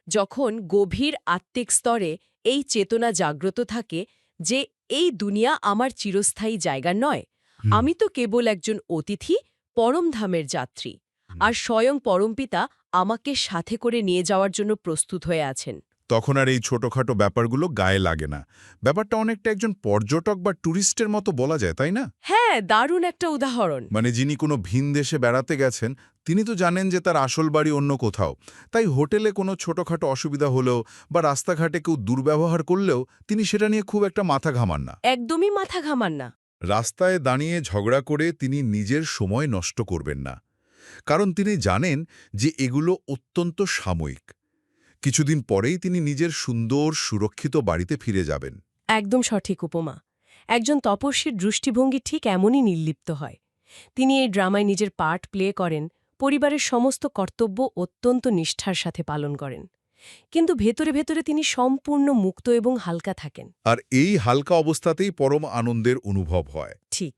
যখন গভীর আত্মিক স্তরে এই চেতনা জাগ্রত থাকে যে এই দুনিয়া আমার চিরস্থায়ী জায়গা নয়, হুম। আমি তো কেবল একজন অতিথি, পরমধামের যাত্রী, আর স্বয়ং পরমপিতা আমাকে সাথে করে নিয়ে যাওয়ার জন্য প্রস্তুত হয়ে আছেন। তখন আর এই ছোটখাটো ব্যাপারগুলো গায়ে লাগে না। ব্যাপারটা অনেকটা একজন পর্যটক বা ট্যুরিস্টের মতো বলা যায়, তাই না? হ্যাঁ, দারুণ একটা উদাহরণ। মানে যিনি কোনো ভিন দেশে বেড়াতে গেছেন, তিনি তো জানেন যে তার আসল বাড়ি অন্য কোথাও। তাই হোটেলে কোনো ছোটখাটো অসুবিধা হলেও বা রাস্তাঘাটে কেউ দুর্ব্যবহার করলেও তিনি সেটা নিয়ে খুব একটা মাথা ঘামান না। একদমই মাথা ঘামান না। রাস্তায় দাঁড়িয়ে ঝগড়া করে তিনি নিজের সময় নষ্ট করবেন না, কারণ তিনি জানেন যে এগুলো অত্যন্ত সাময়িক। কিছুদিন পরেই তিনি নিজের সুন্দর সুরক্ষিত বাড়িতে ফিরে যাবেন। একদম সঠিক উপমা। একজন তপস্বীর দৃষ্টিভঙ্গি ঠিক এমনই নির্লিপ্ত হয়। তিনি এই ড্রামায় নিজের পার্ট প্লে করেন, পরিবারের সমস্ত কর্তব্য অত্যন্ত নিষ্ঠার সাথে পালন করেন। কিন্তু ভেতরে ভেতরে তিনি সম্পূর্ণ মুক্ত এবং হালকা থাকেন। আর এই হালকা অবস্থাতেই পরম আনন্দের অনুভব হয়। ঠিক,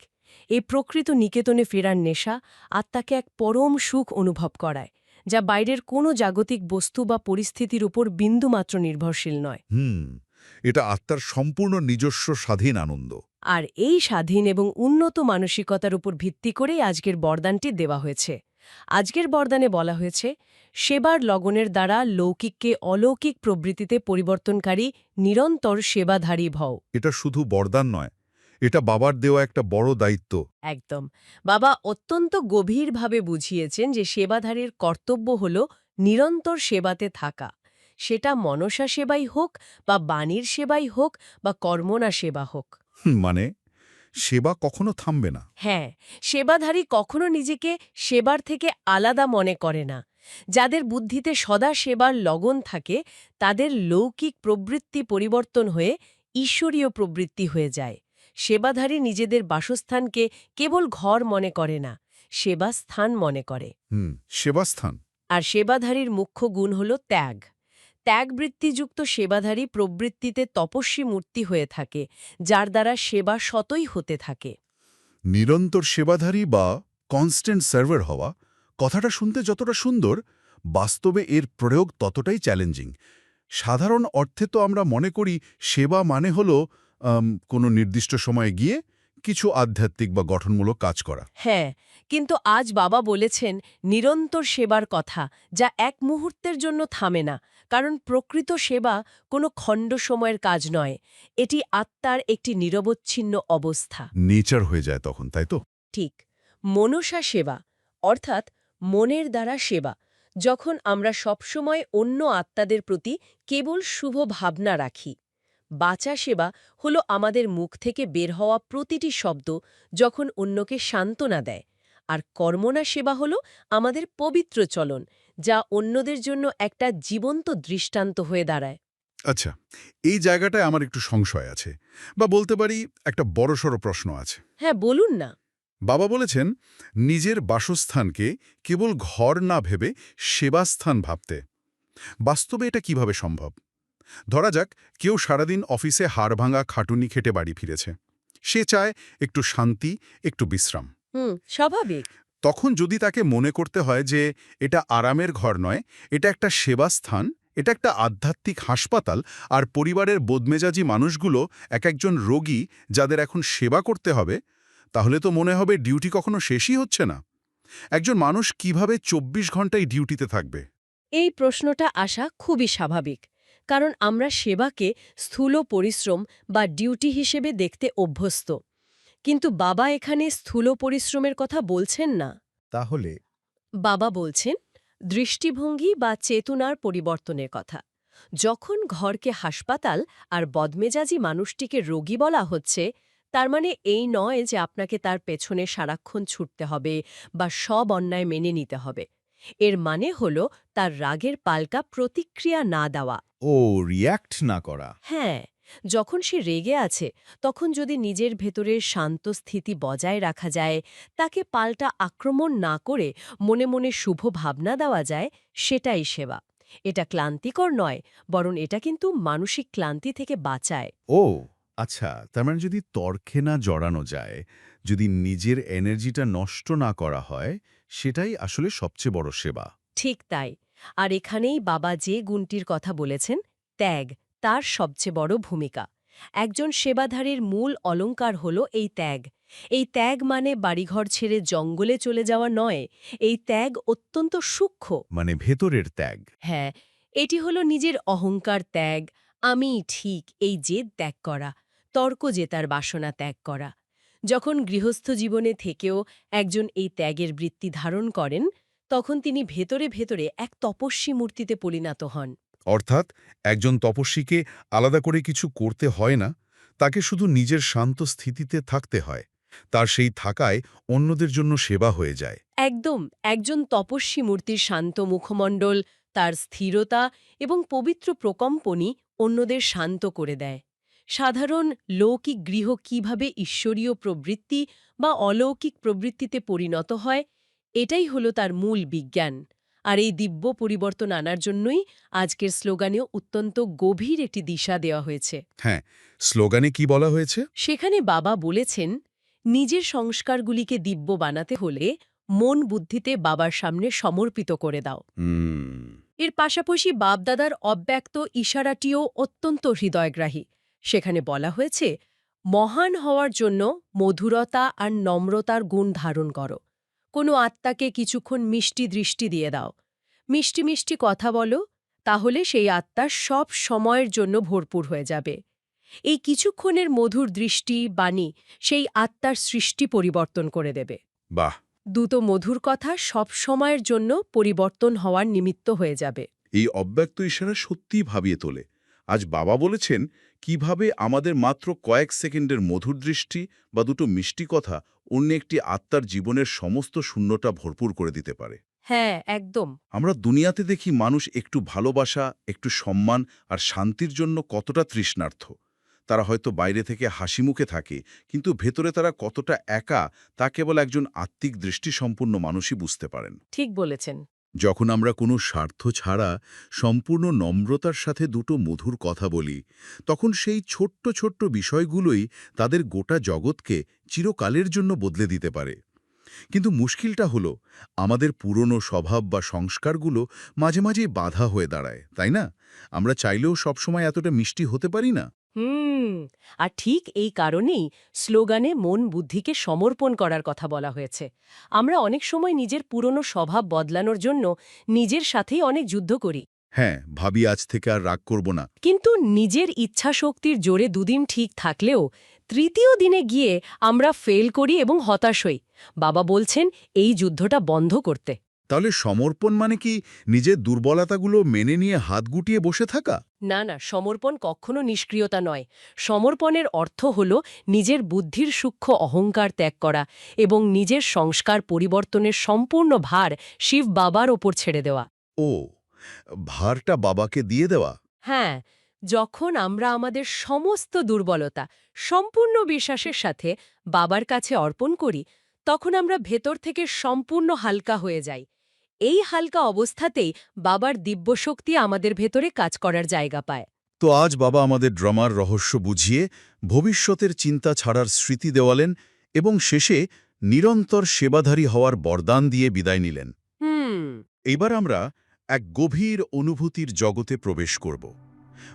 এই প্রকৃত নিকেতনে ফেরার নেশা আত্মাকে এক পরম সুখ অনুভব করায়, যা বাইরের কোনো জাগতিক বস্তু বা পরিস্থিতির উপর বিন্দুমাত্র নির্ভরশীল নয়। এটা আত্মার সম্পূর্ণ নিজস্ব স্বাধীন আনন্দ। আর এই স্বাধীন এবং উন্নত মানসিকতার উপর ভিত্তি করেই আজকের বরদানটি দেওয়া হয়েছে। আজকের বরদানে বলা হয়েছে, সেবার লগনের দ্বারা লৌকিককে অলৌকিক প্রবৃত্তিতে পরিবর্তনকারী নিরন্তর সেবাধারী ভও। এটা শুধু বরদান নয়, এটা বাবার দেওয়া একটা বড় দায়িত্ব। একদম। বাবা অত্যন্ত গভীরভাবে বুঝিয়েছেন যে সেবাধারীর কর্তব্য হল নিরন্তর সেবাতে থাকা। সেটা মনসা সেবাই হোক বা বাণীর সেবাই হোক বা কর্মণা সেবা হোক। মানে সেবা কখনো থামবে না। হ্যাঁ, সেবাধারী কখনো নিজেকে সেবার থেকে আলাদা মনে করে না। যাদের বুদ্ধিতে সদা সেবার লগন থাকে, তাদের লৌকিক প্রবৃত্তি পরিবর্তন হয়ে ঈশ্বরীয় প্রবৃত্তি হয়ে যায়। সেবাধারী নিজেদের বাসস্থানকে কেবল ঘর মনে করে না, সেবাস্থান মনে করে। সেবাস্থান। আর সেবাধারীর মুখ্য গুণ হল ত্যাগ। ত্যাগবৃত্তিযুক্ত সেবাধারী প্রবৃত্তিতে তপস্বী মূর্তি হয়ে থাকে, যার দ্বারা সেবা সতই হতে থাকে। নিরন্তর সেবাধারী বা কনস্ট্যান্ট সার্ভার হওয়া, কথাটা শুনতে যতটা সুন্দর, বাস্তবে এর প্রয়োগ ততটাই চ্যালেঞ্জিং। সাধারণ অর্থে তো আমরা মনে করি সেবা মানে হলো কোনো নির্দিষ্ট সময়ে গিয়ে কিছু আধ্যাত্মিক বা গঠনমূলক কাজ করা। হ্যাঁ, কিন্তু আজ বাবা বলেছেন নিরন্তর সেবার কথা, যা এক মুহূর্তের জন্য থামে না। কারণ প্রকৃত সেবা কোনো খণ্ড সময়ের কাজ নয়, এটি আত্মার একটি নিরবচ্ছিন্ন অবস্থা। নেচার হয়ে যায় তখন, তাই তো? ঠিক, মনসা সেবা, অর্থাৎ মনের দ্বারা সেবা। যখন আমরা সবসময় অন্য আত্মাদের প্রতি কেবল শুভ ভাবনা রাখি। বাচা সেবা হল আমাদের মুখ থেকে বের হওয়া প্রতিটি শব্দ যখন অন্যকে সান্ত্বনা দেয়। আর কর্মণা সেবা হল আমাদের পবিত্র চলন, যা অন্যদের জন্য একটা জীবন্ত দৃষ্টান্ত হয়ে দাঁড়ায়। আচ্ছা, এই জায়গাটায় আমার একটু সংশয় আছে, বা বলতে পারি একটা বড়সড় প্রশ্ন আছে। হ্যাঁ, বলুন না। বাবা বলেছেন নিজের বাসস্থানকে কেবল ঘর না ভেবে সেবাস্থান ভাবতে। বাস্তবে এটা কিভাবে সম্ভব? ধরা যাক কেউ সারাদিন অফিসে হাড়ভাঙা খাটুনি খেটে বাড়ি ফিরেছে। সে চায় একটু শান্তি, একটু বিশ্রাম। স্বাভাবিক। তখন যদি তাকে মনে করতে হয় যে এটা আরামের ঘর নয়, এটা একটা সেবাস্থান, এটা একটা আধ্যাত্মিক হাসপাতাল, আর পরিবারের বদমেজাজি মানুষগুলো এক একজন রোগী যাদের এখন সেবা করতে হবে, তাহলে তো মনে হবে ডিউটি কখনো শেষই হচ্ছে না। একজন মানুষ কিভাবে ২৪ ঘন্টায় ডিউটিতে থাকবে? এই প্রশ্নটা আসা খুবই স্বাভাবিক, কারণ আমরা সেবাকে স্থূল পরিশ্রম বা ডিউটি হিসেবে দেখতে অভ্যস্ত। কিন্তু বাবা এখানে স্থূল পরিশ্রমের কথা বলছেন না। তাহলে বাবা বলছেন দৃষ্টিভঙ্গি বা চেতনার পরিবর্তনের কথা। যখন ঘরকে হাসপাতাল আর বদমেজাজি মানুষটিকে রোগী বলা হচ্ছে, তার মানে এই নয় যে আপনাকে তার পেছনে সারাক্ষণ ছুটতে হবে বা সব অন্যায় মেনে নিতে হবে। এর মানে হল তার রাগের পাল্টা প্রতিক্রিয়া না দেওয়া। রিয়্যাক্ট না করা। হ্যাঁ, যখন সে রেগে আছে তখন যদি নিজের ভেতরের শান্ত স্থিতি বজায় রাখা যায়, তাকে পাল্টা আক্রমণ না করে মনে মনে শুভ ভাবনা দেওয়া যায়, সেটাই সেবা। এটা ক্লান্তিকর নয়, বরং এটা কিন্তু মানসিক ক্লান্তি থেকে বাঁচায়। ও আচ্ছা, তার মানে যদি তর্কে না জড়ানো যায়, যদি নিজের এনার্জিটা নষ্ট না করা হয়, সেটাই আসলে সবচেয়ে বড় সেবা। ঠিক তাই। আর এখানেই বাবা যে গুণটির কথা বলেছেন, ত্যাগ, তার সবচেয়ে বড় ভূমিকা। একজন সেবাধারীর মূল অলংকার হল এই ত্যাগ। এই ত্যাগ মানে বাড়িঘর ছেড়ে জঙ্গলে চলে যাওয়া নয়, এই ত্যাগ অত্যন্ত সূক্ষ্ম। মানে ভেতরের ত্যাগ। হ্যাঁ, এটি হলো নিজের অহংকার ত্যাগ, আমিই ঠিক, এই জেদ ত্যাগ করা, তর্ক জেতার বাসনা ত্যাগ করা। যখন গৃহস্থ জীবনে থেকেও একজন এই ত্যাগের বৃত্তি ধারণ করেন, তখন তিনি ভেতরে ভেতরে এক তপস্বী মূর্তিতে পরিণত হন। অর্থাৎ একজন তপস্বীকে আলাদা করে কিছু করতে হয় না, তাকে শুধু নিজের শান্ত স্থিতিতে থাকতে হয়। তার সেই থাকায় অন্যদের জন্য সেবা হয়ে যায়। একদম, একজন তপস্বী মূর্তির শান্ত মুখমণ্ডল, তার স্থিরতা এবং পবিত্র প্রকম্পনই অন্যদের শান্ত করে দেয়। সাধারণ লৌকিক গৃহ কিভাবে ঈশ্বরীয় প্রবৃত্তি বা অলৌকিক প্রবৃত্তিতে পরিণত হয়, এটাই হলো তার মূল বিজ্ঞান। আর এই দিব্য পরিবর্তন আনার জন্যই আজকের স্লোগানেও অত্যন্ত গভীর একটি দিশা দেওয়া হয়েছে। হ্যাঁ, স্লোগানে কি বলা হয়েছে? সেখানে বাবা বলেছেন, নিজের সংস্কারগুলিকে দিব্য বানাতে হলে মন বুদ্ধিতে বাবার সামনে সমর্পিত করে দাও। এর পাশাপাশি বাপদাদার অব্যক্ত ইশারাটিও অত্যন্ত হৃদয়গ্রাহী। সেখানে বলা হয়েছে, মহান হওয়ার জন্য মধুরতা আর নম্রতার গুণ ধারণ করো। কোনো আত্মাকে কিছুক্ষণ মিষ্টি দৃষ্টি দিয়ে দাও, মিষ্টি মিষ্টি কথা বলো, তাহলে সেই আত্মা সব সময়ের জন্য ভরপুর হয়ে যাবে। এই কিছুক্ষণের মধুর দৃষ্টি, বাণী সেই আত্মার সৃষ্টি পরিবর্তন করে দেবে। বাহ! দুটো মধুর কথা সব সময়ের জন্য পরিবর্তন হওয়ার নিমিত্ত হয়ে যাবে। এই অব্যক্ত ইশারা সত্যিই ভাবিয়ে তোলে। আজ বাবা বলেছেন কিভাবে আমাদের মাত্র কয়েক সেকেন্ডের মধুর দৃষ্টি বা দুটো মিষ্টি কথা অন্য একটি আত্মার জীবনের সমস্ত শূন্যতা ভরপুর করে দিতে পারে। হ্যাঁ, একদম। আমরা দুনিয়াতে দেখি মানুষ একটু ভালোবাসা, একটু সম্মান আর শান্তির জন্য কতটা তৃষ্ণার্থ। তারা হয়তো বাইরে থেকে হাসিমুখে থাকে, কিন্তু ভেতরে তারা কতটা একা তা কেবল একজন আত্মিক দৃষ্টিসম্পন্ন মানুষই বুঝতে পারেন। ঠিক বলেছেন। যখন আমরা কোনো স্বার্থ ছাড়া সম্পূর্ণ নম্রতার সাথে দুটো মধুর কথা বলি, তখন সেই ছোট্ট ছোট্ট বিষয়গুলোই তাদের গোটা জগৎকে চিরকালের জন্য বদলে দিতে পারে। কিন্তু মুশকিলটা হলো, আমাদের পুরনো স্বভাব বা সংস্কারগুলো মাঝে মাঝেই বাধা হয়ে দাঁড়ায়, তাই না? আমরা চাইলেও সবসময় এতটা মিষ্টি হতে পারি না। আর ঠিক এই কারণেই স্লোগানে মন বুদ্ধিকে সমর্পণ করার কথা বলা হয়েছে। আমরা অনেক সময় নিজের পুরনো স্বভাব বদলানোর জন্য নিজের সাথেই অনেক যুদ্ধ করি। হ্যাঁ, ভাবি আজ থেকে আর রাগ করব না। কিন্তু নিজের ইচ্ছাশক্তির জোরে দুদিন ঠিক থাকলেও তৃতীয় দিনে গিয়ে আমরা ফেল করি এবং হতাশ হই। বাবা বলছেন এই যুদ্ধটা বন্ধ করতে। তাহলে সমর্পণ মানে কি নিজের দুর্বলতাগুলো মেনে নিয়ে হাত গুটিয়ে বসে থাকা? না না, সমর্পণ কখনো নিষ্ক্রিয়তা নয়। সমর্পণের অর্থ হল নিজের বুদ্ধির সূক্ষ্ম অহংকার ত্যাগ করা এবং নিজের সংস্কার পরিবর্তনের সম্পূর্ণ ভার শিব বাবার ওপর ছেড়ে দেওয়া। ও, ভারটা বাবাকে দিয়ে দেওয়া। হ্যাঁ, যখন আমরা আমাদের সমস্ত দুর্বলতা সম্পূর্ণ বিশ্বাসের সাথে বাবার কাছে অর্পণ করি, তখন আমরা ভেতর থেকে সম্পূর্ণ হালকা হয়ে যাই। এই হালকা অবস্থাতেই বাবার দিব্যশক্তি আমাদের ভেতরে কাজ করার জায়গা পায়। তো আজ বাবা আমাদের ড্রামার রহস্য বুঝিয়ে ভবিষ্যতের চিন্তা ছাড়ার স্মৃতি দেওয়ালেন এবং শেষে নিরন্তর সেবাধারী হওয়ার বরদান দিয়ে বিদায় নিলেন। এইবার আমরা এক গভীর অনুভূতির জগতে প্রবেশ করব।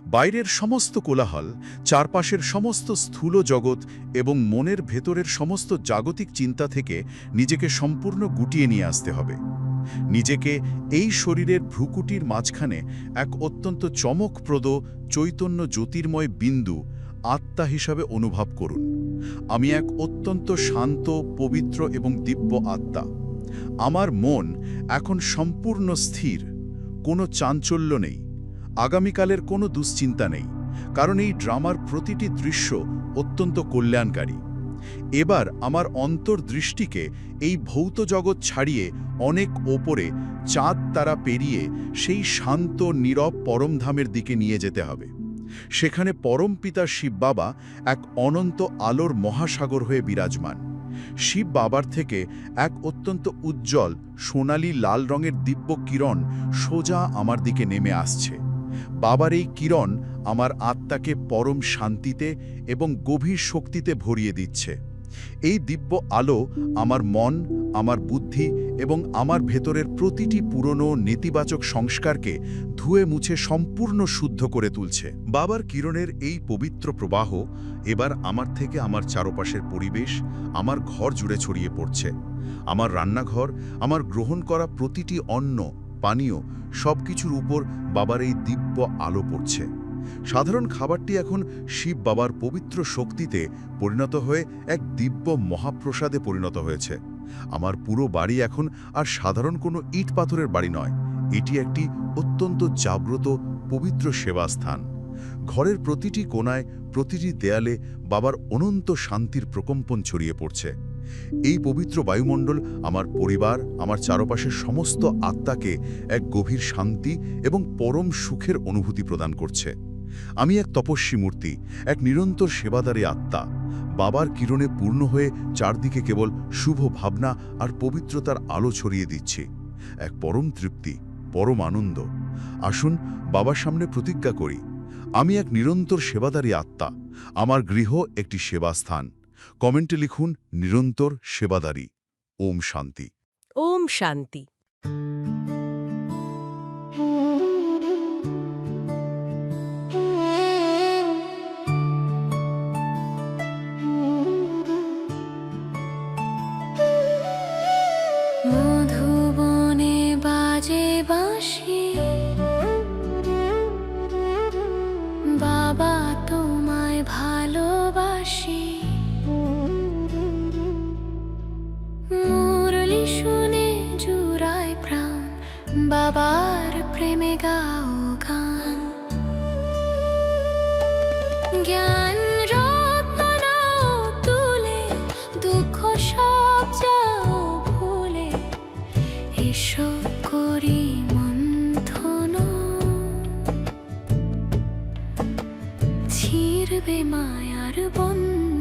বাইরের সমস্ত কোলাহল, চারপাশের সমস্ত স্থূল জগৎ এবং মনের ভেতরের সমস্ত জাগতিক চিন্তা থেকে নিজেকে সম্পূর্ণ গুটিয়ে নিয়ে আসতে হবে। নিজেকে এই শরীরের ভ্রুকুটির মাঝখানে এক অত্যন্ত চমকপ্রদ চৈতন্য জ্যোতির্ময় বিন্দু আত্মা হিসাবে অনুভব করুন। আমি এক অত্যন্ত শান্ত, পবিত্র এবং দিব্য আত্মা। আমার মন এখন সম্পূর্ণ স্থির, কোনো চাঞ্চল্য নেই, আগামীকালের কোনো দুশ্চিন্তা নেই, কারণ এই ড্রামার প্রতিটি দৃশ্য অত্যন্ত কল্যাণকারী। এবার আমার অন্তর্দৃষ্টিকে এই ভৌত জগৎ ছাড়িয়ে অনেক ওপরে চাঁদ তারা পেরিয়ে সেই শান্ত নীরব পরমধামের দিকে নিয়ে যেতে হবে। সেখানে পরমপিতা শিব বাবা এক অনন্ত আলোর মহাসাগর হয়ে বিরাজমান। শিব বাবার থেকে এক অত্যন্ত উজ্জ্বল সোনালী লাল রঙের দিব্য কিরণ সোজা আমার দিকে নেমে আসছে। বাবার এই কিরণ আমার আত্মাকে পরম শান্তিতে এবং গভীর শক্তিতে ভরিয়ে দিচ্ছে। এই দিব্য আলো আমার মন, আমার বুদ্ধি এবং আমার ভেতরের প্রতিটি পুরনো নেতিবাচক সংস্কারকে ধুয়ে মুছে সম্পূর্ণ শুদ্ধ করে তুলছে। বাবার কিরণের এই পবিত্র প্রবাহ এবার আমার থেকে আমার চারপাশের পরিবেশ, আমার ঘর জুড়ে ছড়িয়ে পড়ছে। আমার রান্নাঘর, আমার গ্রহণ করা প্রতিটি অন্ন, পানীয় সবকিছুর উপর বাবার এই দিব্য আলো পড়ছে। সাধারণ খাবারটি এখন শিব বাবার পবিত্র শক্তিতে পরিণত হয়ে এক দিব্য মহাপ্রসাদে পরিণত হয়েছে। আমার পুরো বাড়ি এখন আর সাধারণ কোনো ইট পাথরের বাড়ি নয়, এটি একটি অত্যন্ত জাগ্রত পবিত্র সেবাস্থান। ঘরের প্রতিটি কোণায়, প্রতিটি দেয়ালে বাবার অনন্ত শান্তির প্রকম্পন ছড়িয়ে পড়ছে। এই পবিত্র বায়ুমণ্ডল আমার পরিবার, আমার চারপাশের সমস্ত আত্মাকে এক গভীর শান্তি এবং পরম সুখের অনুভূতি প্রদান করছে। আমি এক তপস্বী মূর্তি, এক নিরন্তর সেবাদারী আত্মা। বাবার কিরণে পূর্ণ হয়ে চারদিকে কেবল শুভ ভাবনা আর পবিত্রতার আলো ছড়িয়ে দিচ্ছি। এক পরম তৃপ্তি, পরম আনন্দ। আসুন বাবার সামনে প্রতিজ্ঞা করি, আমি এক নিরন্তর সেবাদারী আত্মা, আমার গৃহ একটি সেবাস্থান। কমেন্টে লিখুন নিরন্তর সেবাদারী। ওম শান্তি। ওম শান্তি। মধুবনে বাজে বাঁশি, বাবা তোমায় ভালোবাসি। মুরলি শুনে জুড়ায় প্রাণ, বাবার প্রেমে গাও গান। জ্ঞান রত্ন নাও তুলে, দুঃখ সব যাও ভুলে, এসো করি মন্থন, ছিড়বে মায়ার বন্ধন।